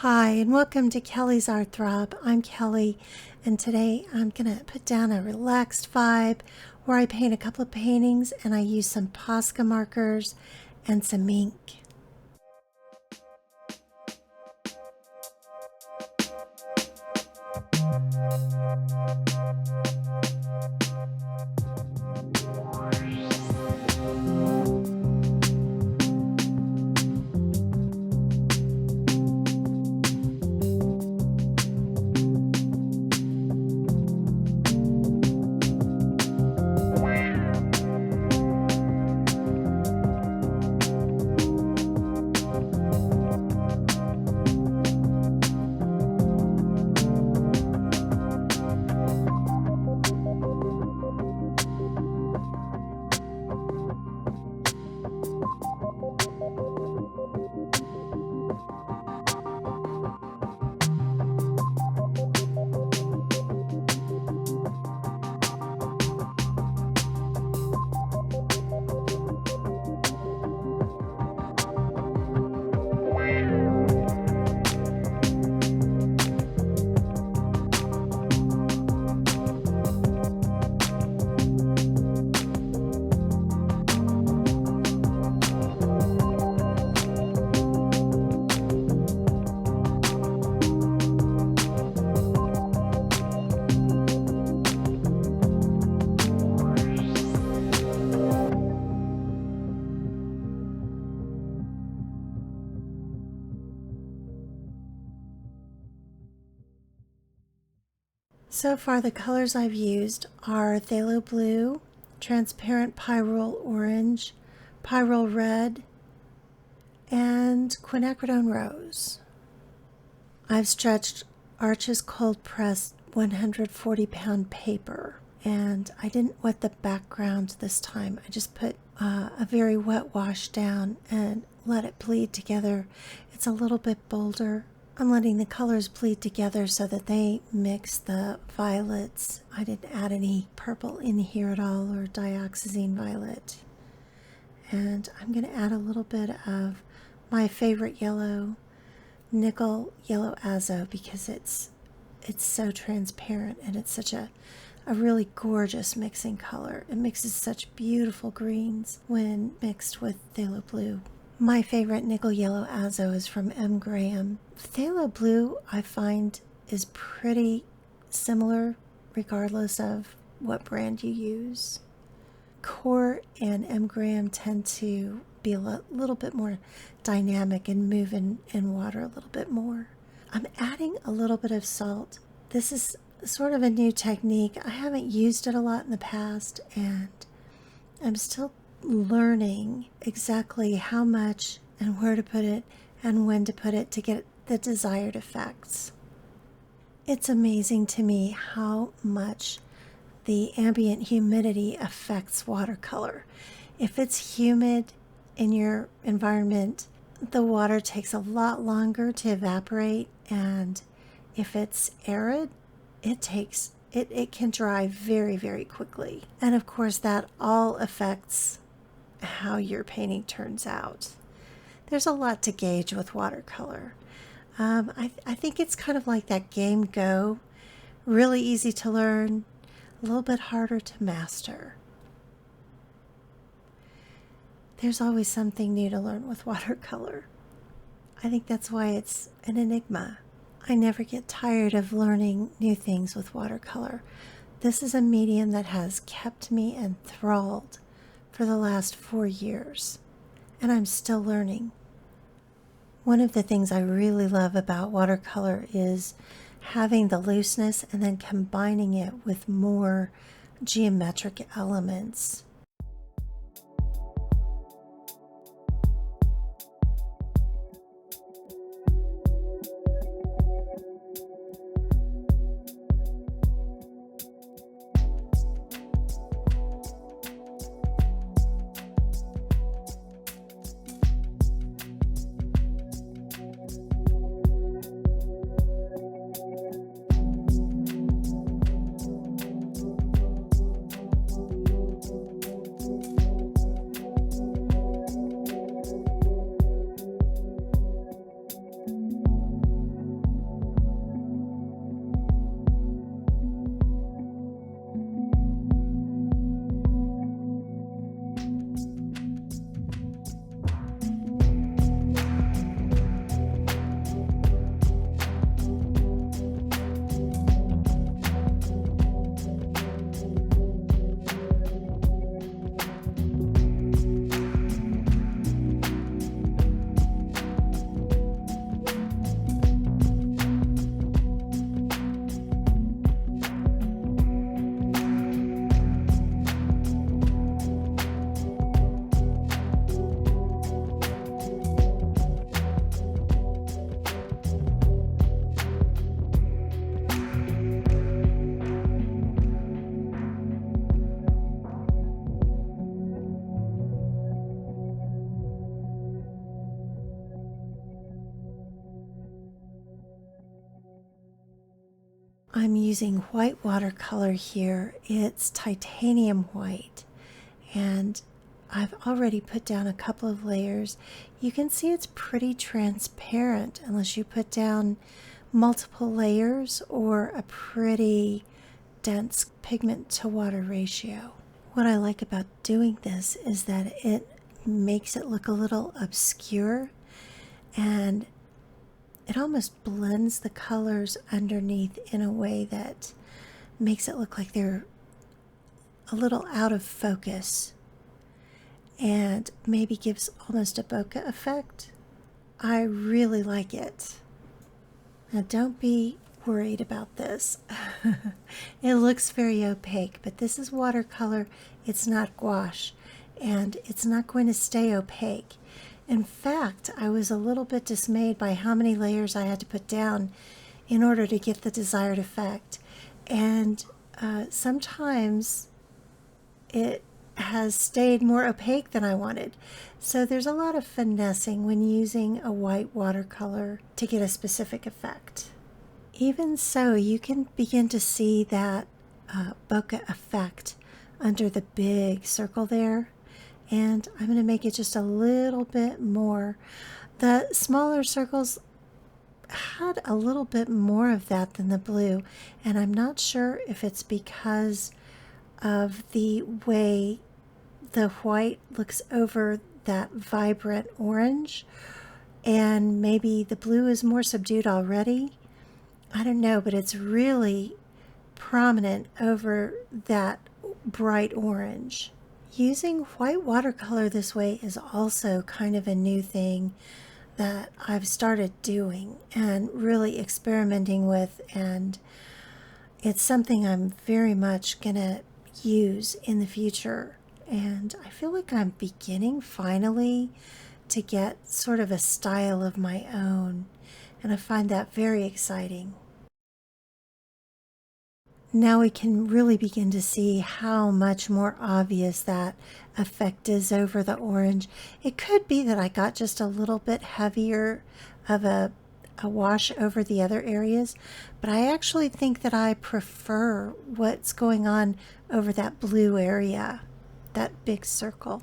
Hi, and welcome to Kelly's Art Throb. I'm Kelly, and today I'm going to put down a relaxed vibe where I paint a couple of paintings and I use some Posca markers and some ink. So far the colors I've used are phthalo blue, transparent pyrrole orange, pyrrole red, and quinacridone rose. I've stretched Arches cold pressed 140-pound paper, and I didn't wet the background this time. I just put a very wet wash down and let it bleed together. It's a little bit bolder. I'm letting the colors bleed together so that they mix the violets. I didn't add any purple in here at all, or dioxazine violet. And I'm going to add a little bit of my favorite yellow, nickel yellow azo, because it's so transparent and it's such a really gorgeous mixing color. It mixes such beautiful greens when mixed with phthalo blue. My favorite nickel yellow azo is from M. Graham. Phthalo blue, I find, is pretty similar regardless of what brand you use. QOR and M. Graham tend to be a little bit more dynamic and move in water a little bit more. I'm adding a little bit of salt. This is sort of a new technique. I haven't used it a lot in the past, and I'm still learning exactly how much and where to put it and when to put it to get the desired effects. It's amazing to me how much the ambient humidity affects watercolor. If it's humid in your environment, the water takes a lot longer to evaporate, and if it's arid, it can dry very, very quickly. And of course that all affects how your painting turns out. There's a lot to gauge with watercolor. I think it's kind of like that game Go, really easy to learn, a little bit harder to master. There's always something new to learn with watercolor. I think that's why it's an enigma. I never get tired of learning new things with watercolor. This is a medium that has kept me enthralled for the last 4 years, and I'm still learning. One of the things I really love about watercolor is having the looseness and then combining it with more geometric elements. I'm using white watercolor here. It's titanium white, and I've already put down a couple of layers. You can see it's pretty transparent unless you put down multiple layers or a pretty dense pigment to water ratio. What I like about doing this is that it makes it look a little obscure, and it almost blends the colors underneath in a way that makes it look like they're a little out of focus and maybe gives almost a bokeh effect. I really like it. Now don't be worried about this. It looks very opaque, but this is watercolor. It's not gouache, and it's not going to stay opaque. In fact, I was a little bit dismayed by how many layers I had to put down in order to get the desired effect. And sometimes it has stayed more opaque than I wanted. So there's a lot of finessing when using a white watercolor to get a specific effect. Even so, you can begin to see that bokeh effect under the big circle there. And I'm going to make it just a little bit more. The smaller circles had a little bit more of that than the blue, and I'm not sure if it's because of the way the white looks over that vibrant orange, and maybe the blue is more subdued already. I don't know, but it's really prominent over that bright orange. Using white watercolor this way is also kind of a new thing that I've started doing and really experimenting with, and it's something I'm very much gonna use in the future. And I feel like I'm beginning finally to get sort of a style of my own, and I find that very exciting. Now we can really begin to see how much more obvious that effect is over the orange. It could be that I got just a little bit heavier of a wash over the other areas, but I actually think that I prefer what's going on over that blue area, that big circle.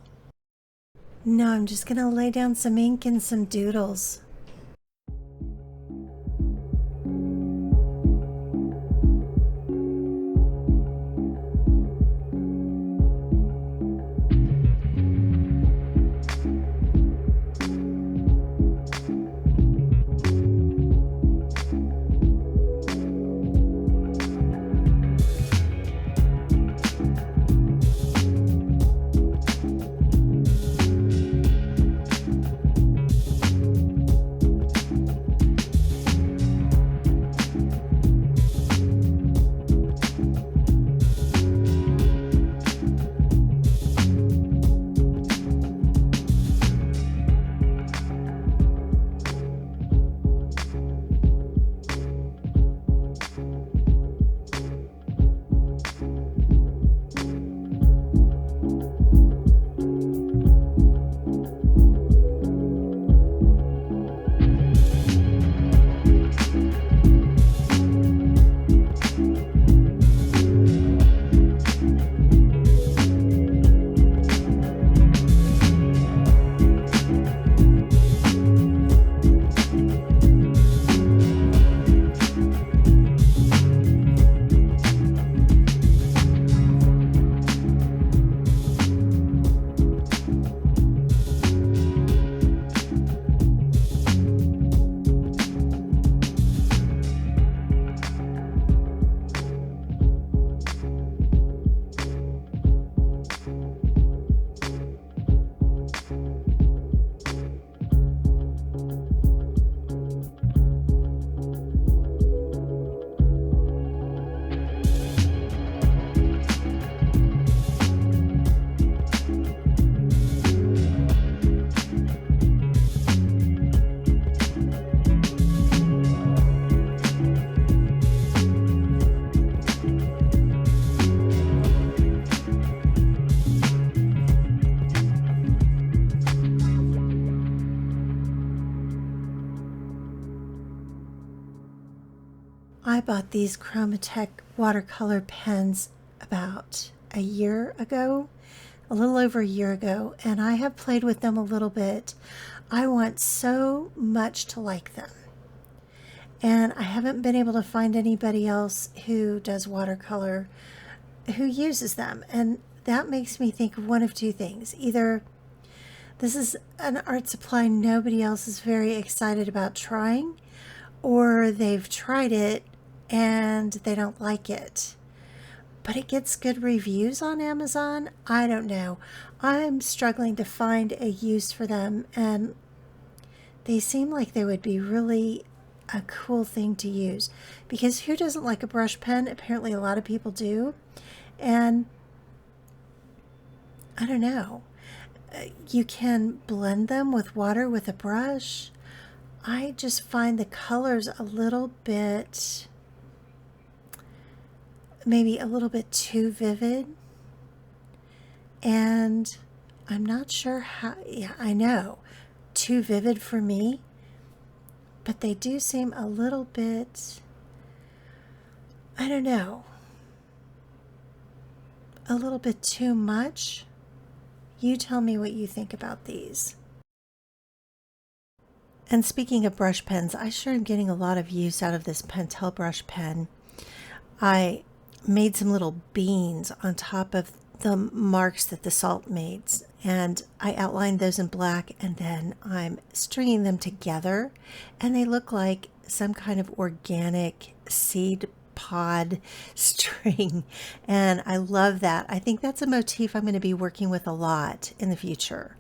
Now I'm just going to lay down some ink and some doodles. I bought these Chromatech watercolor pens about a year ago, a little over a year ago, and I have played with them a little bit. I want so much to like them. And I haven't been able to find anybody else who does watercolor who uses them. And that makes me think of one of two things. Either this is an art supply nobody else is very excited about trying, or they've tried it and they don't like it. But it gets good reviews on Amazon. I don't know. I'm struggling to find a use for them, and they seem like they would be really a cool thing to use, because who doesn't like a brush pen? Apparently a lot of people do. And I don't know, you can blend them with water with a brush. I just find the colors a little bit, maybe a little bit too vivid, and I'm not sure how. Yeah, I know, too vivid for me, but they do seem a little bit, I don't know, a little bit too much. You tell me what you think about these. And speaking of brush pens, I sure am getting a lot of use out of this Pentel Brush Pen. I made some little beans on top of the marks that the salt made, and I outlined those in black, and then I'm stringing them together, and they look like some kind of organic seed pod string, and I love that. I think that's a motif I'm going to be working with a lot in the future.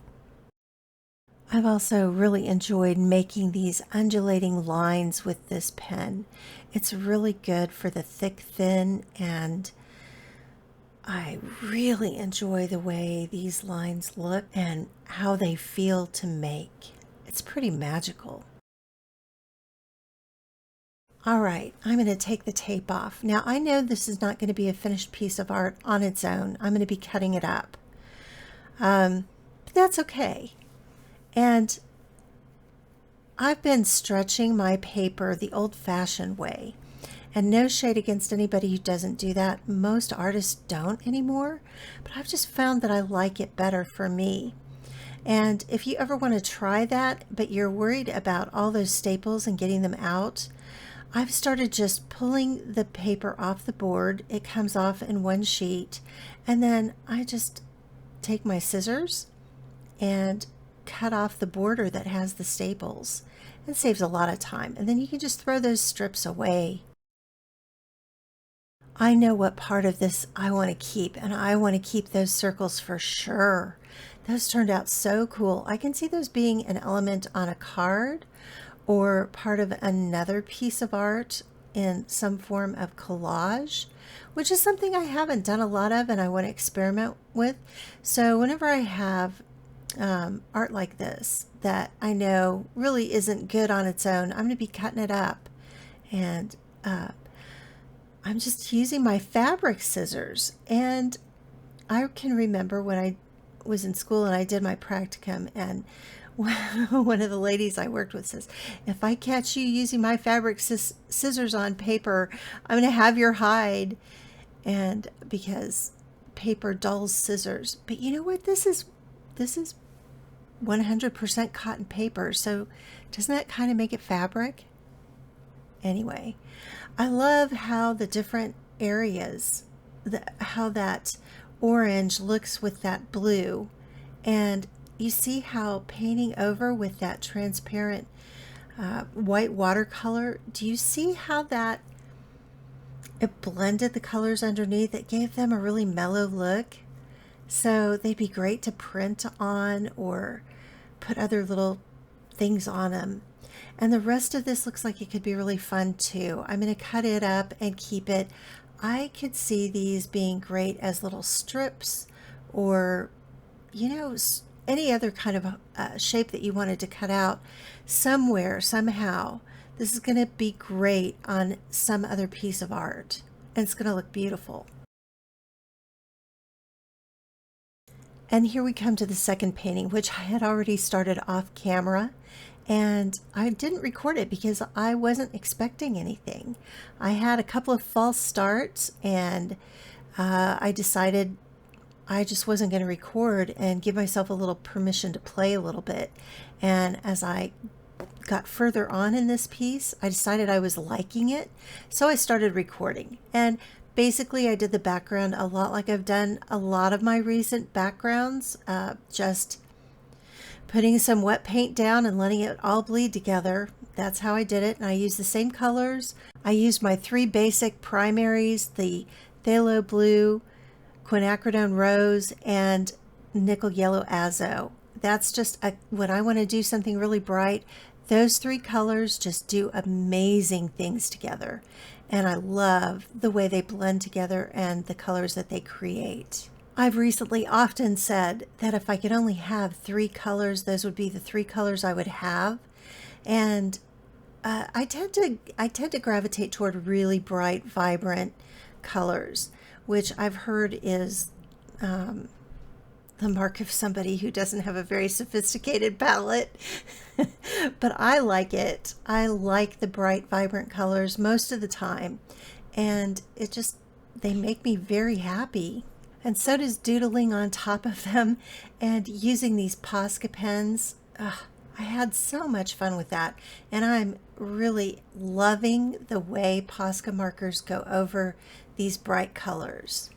I've also really enjoyed making these undulating lines with this pen. It's really good for the thick, thin, and I really enjoy the way these lines look and how they feel to make. It's pretty magical. All right, I'm going to take the tape off. Now, I know this is not going to be a finished piece of art on its own. I'm going to be cutting it up. But that's okay. And I've been stretching my paper the old-fashioned way. And no shade against anybody who doesn't do that. Most artists don't anymore. But I've just found that I like it better for me. And if you ever want to try that, but you're worried about all those staples and getting them out, I've started just pulling the paper off the board. It comes off in one sheet, and then I just take my scissors and cut off the border that has the staples. It saves a lot of time, and then you can just throw those strips away. I know what part of this I want to keep, and I want to keep those circles for sure. Those turned out so cool. I can see those being an element on a card, or part of another piece of art in some form of collage, which is something I haven't done a lot of and I want to experiment with. So whenever I have art like this that I know really isn't good on its own, I'm going to be cutting it up. And I'm just using my fabric scissors. And I can remember when I was in school and I did my practicum, and one of the ladies I worked with says, if I catch you using my fabric scissors on paper, I'm going to have your hide. And because paper dulls scissors. But you know what? This is 100% cotton paper. So doesn't that kind of make it fabric? Anyway, I love how the different areas, how that orange looks with that blue. And you see how painting over with that transparent white watercolor, do you see how that it blended the colors underneath? It gave them a really mellow look. So they'd be great to print on or put other little things on them. And the rest of this looks like it could be really fun too. I'm going to cut it up and keep it. I could see these being great as little strips, or, you know, any other kind of shape that you wanted to cut out somewhere, somehow. This is going to be great on some other piece of art, and it's going to look beautiful. And here we come to the second painting, which I had already started off camera, And I didn't record it because I wasn't expecting anything. I had a couple of false starts, and I decided I just wasn't going to record and give myself a little permission to play a little bit. And as I got further on in this piece, I decided I was liking it, so I started recording. And basically I did the background a lot like I've done a lot of my recent backgrounds, just putting some wet paint down and letting it all bleed together. That's how I did it. And I used the same colors. I used my 3 basic primaries, the phthalo blue, quinacridone rose, and nickel yellow azo. That's just when I want to do something really bright, those 3 colors just do amazing things together. And I love the way they blend together and the colors that they create. I've recently often said that if I could only have 3 colors, those would be the 3 colors I would have. And I tend to gravitate toward really bright, vibrant colors, which I've heard is the mark of somebody who doesn't have a very sophisticated palette. But I like it. I like the bright, vibrant colors most of the time. And they make me very happy. And so does doodling on top of them and using these Posca pens. I had so much fun with that. And I'm really loving the way Posca markers go over these bright colors.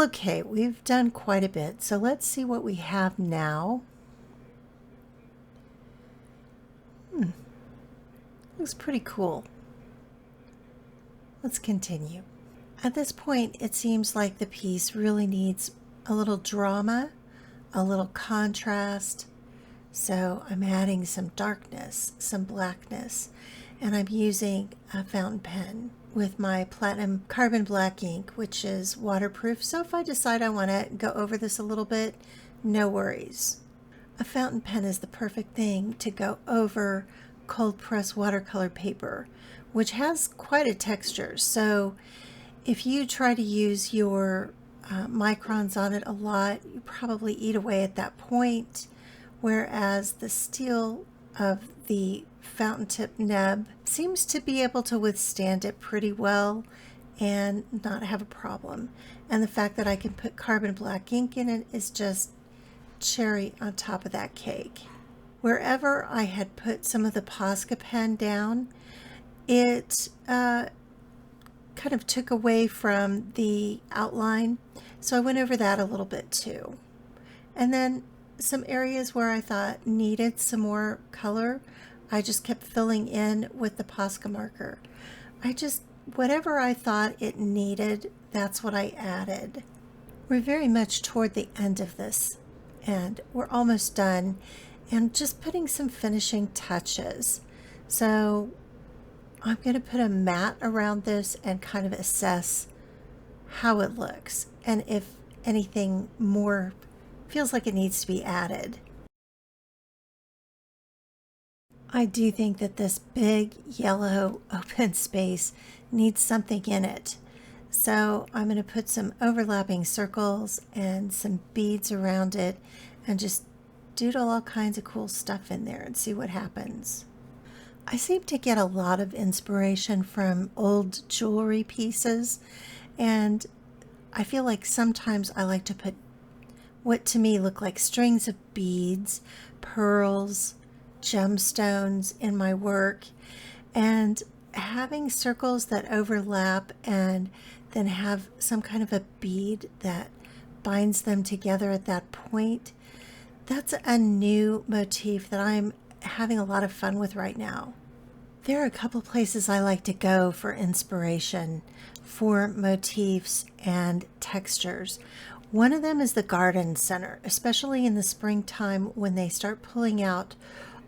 okay. We've done quite a bit. So let's see what we have now. Looks pretty cool. Let's continue. At this point, it seems like the piece really needs a little drama, a little contrast. So I'm adding some darkness, some blackness, and I'm using a fountain pen with my platinum carbon black ink, which is waterproof. So if I decide I want to go over this a little bit, no worries. A fountain pen is the perfect thing to go over cold press watercolor paper, which has quite a texture. So if you try to use your microns on it a lot, you probably eat away at that point, whereas the steel of the fountain tip nib seems to be able to withstand it pretty well and not have a problem. And the fact that I can put carbon black ink in it is just cherry on top of that cake. Wherever I had put some of the Posca pen down, it kind of took away from the outline, so I went over that a little bit too. And then some areas where I thought needed some more color, I just kept filling in with the Posca marker. Whatever I thought it needed, that's what I added. We're very much toward the end of this, and we're almost done, and just putting some finishing touches. So I'm going to put a mat around this and kind of assess how it looks and if anything more feels like it needs to be added. I do think that this big yellow open space needs something in it. So I'm going to put some overlapping circles and some beads around it and just doodle all kinds of cool stuff in there and see what happens. I seem to get a lot of inspiration from old jewelry pieces, and I feel like sometimes I like to put what to me look like strings of beads, pearls, gemstones in my work, and having circles that overlap and then have some kind of a bead that binds them together at that point. That's a new motif that I'm having a lot of fun with right now. There are a couple places I like to go for inspiration for motifs and textures. One of them is the garden center, especially in the springtime when they start pulling out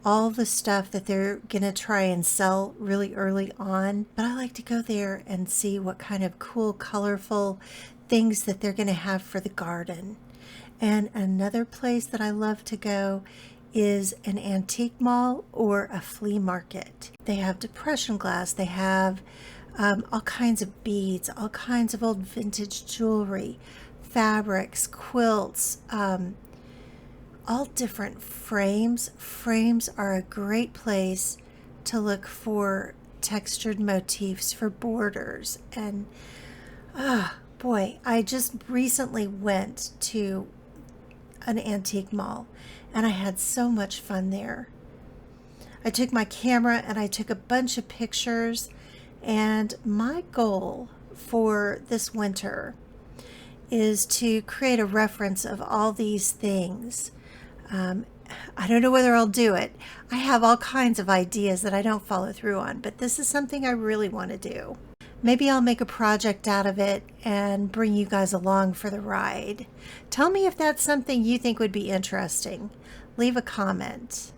all the stuff that they're gonna try and sell really early on. But I like to go there and see what kind of cool, colorful things that they're gonna have for the garden. And another place that I love to go is an antique mall or a flea market. They have depression glass, they have all kinds of beads, all kinds of old vintage jewelry, fabrics, quilts, all different frames. Frames are a great place to look for textured motifs for borders. And boy, I just recently went to an antique mall and I had so much fun there. I took my camera and I took a bunch of pictures, and my goal for this winter is to create a reference of all these things. I don't know whether I'll do it. I have all kinds of ideas that I don't follow through on, but this is something I really want to do. Maybe I'll make a project out of it and bring you guys along for the ride. Tell me if that's something you think would be interesting. Leave a comment.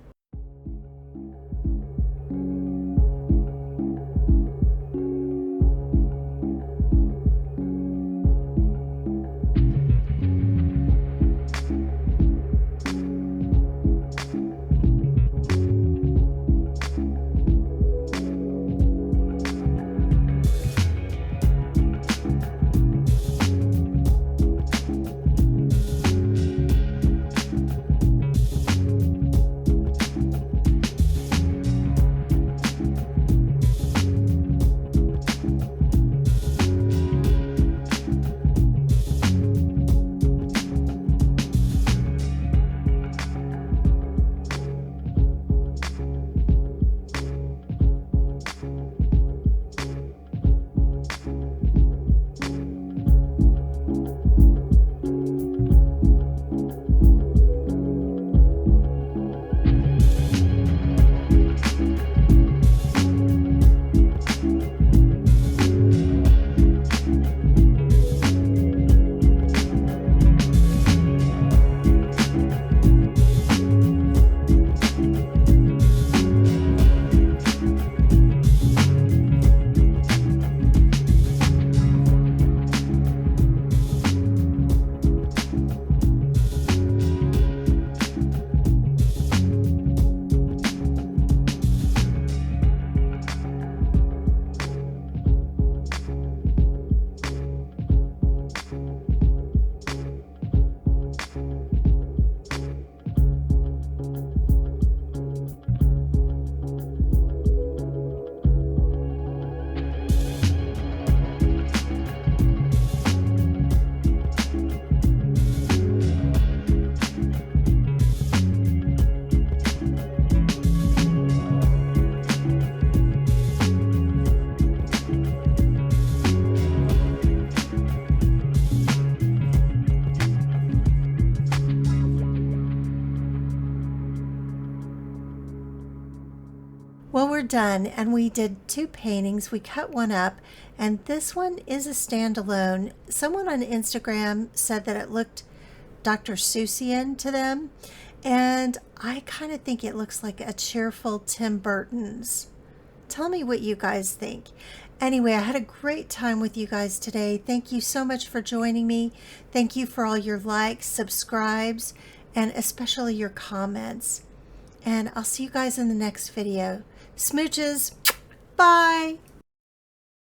Well, we're done, and we did 2 paintings. We cut one up, and this one is a standalone. Someone on Instagram said that it looked Dr. Seussian to them, and I kind of think it looks like a cheerful Tim Burton's. Tell me what you guys think. Anyway, I had a great time with you guys today. Thank you so much for joining me. Thank you for all your likes, subscribes, and especially your comments. And I'll see you guys in the next video. Smooches. Bye.